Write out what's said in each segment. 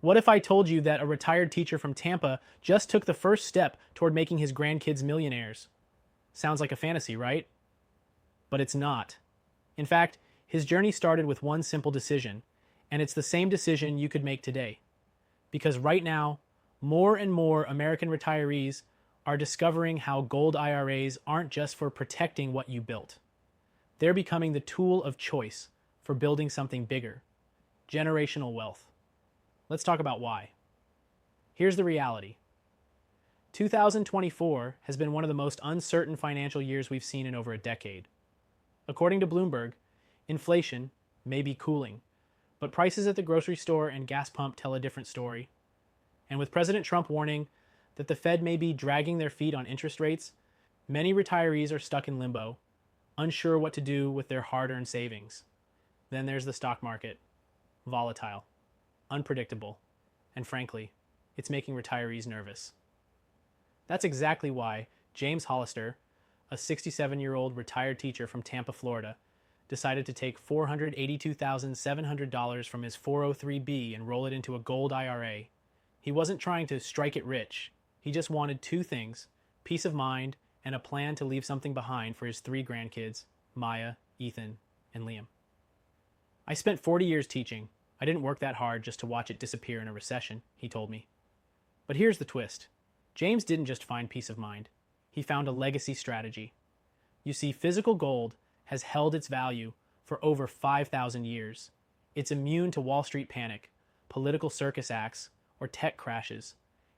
What if I told you that a retired teacher from Tampa just took the first step toward making his grandkids millionaires? Sounds like a fantasy, right? But it's not. In fact, his journey started with one simple decision, and it's the same decision you could make today. Because right now, more and more American retirees are discovering how gold IRAs aren't just for protecting what you built. They're becoming the tool of choice for building something bigger, generational wealth. Let's talk about why. Here's the reality. 2024 has been one of the most uncertain financial years we've seen in over a decade. According to Bloomberg, inflation may be cooling, but prices at the grocery store and gas pump tell a different story. And with President Trump warning that the Fed may be dragging their feet on interest rates, many retirees are stuck in limbo, unsure what to do with their hard-earned savings. Then there's the stock market. Volatile, unpredictable, and frankly, it's making retirees nervous. That's exactly why James Hollister, a 67-year-old retired teacher from Tampa, Florida, decided to take $482,700 from his 403b and roll it into a gold IRA. He wasn't trying to strike it rich. He just wanted two things: peace of mind and a plan to leave something behind for his three grandkids, Maya, Ethan, and Liam. I spent 40 years teaching. I didn't work that hard just to watch it disappear in a recession, he told me. But here's the twist. James didn't just find peace of mind. He found a legacy strategy. You see, physical gold has held its value for over 5,000 years. It's immune to Wall Street panic, political circus acts, or tech crashes.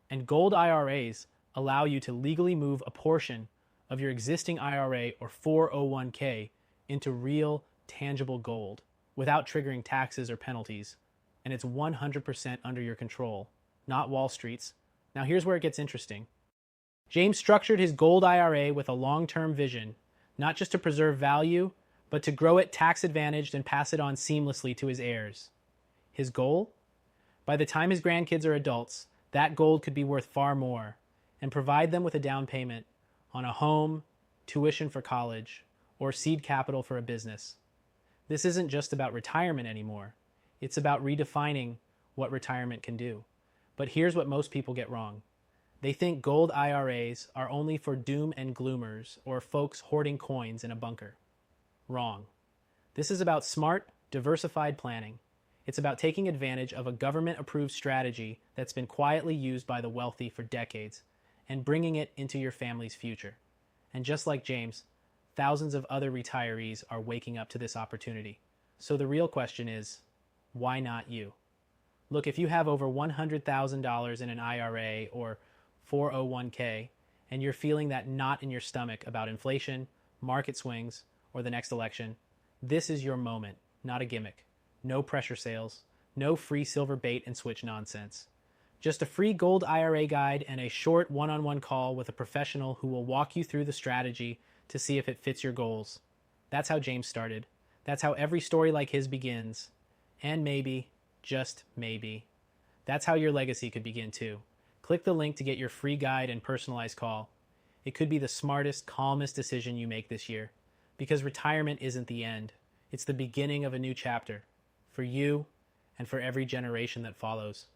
And gold IRAs allow you to legally move a portion of your existing IRA or 401k into real, tangible gold without triggering taxes or penalties. And it's 100% under your control, not Wall Street's. Now here's where it gets interesting. James structured his gold IRA with a long-term vision, not just to preserve value, but to grow it tax-advantaged and pass it on seamlessly to his heirs. His goal? By the time his grandkids are adults, that gold could be worth far more and provide them with a down payment on a home, tuition for college, or seed capital for a business. This isn't just about retirement anymore. It's about redefining what retirement can do. But here's what most people get wrong. They think gold IRAs are only for doom and gloomers or folks hoarding coins in a bunker. Wrong. This is about smart, diversified planning. It's about taking advantage of a government-approved strategy that's been quietly used by the wealthy for decades and bringing it into your family's future. And just like James, thousands of other retirees are waking up to this opportunity. So the real question is, why not you? Look, if you have over $100,000 in an IRA or 401k and you're feeling that knot in your stomach about inflation, market swings, or the next election, this is your moment, not a gimmick. No pressure sales, no free silver bait and switch nonsense. Just a free gold IRA guide and a short one-on-one call with a professional who will walk you through the strategy to see if it fits your goals. That's how James started. That's how every story like his begins. And maybe, just maybe, that's how your legacy could begin too. Click the link to get your free guide and personalized call. It could be the smartest, calmest decision you make this year. Because retirement isn't the end. It's the beginning of a new chapter. For you and for every generation that follows.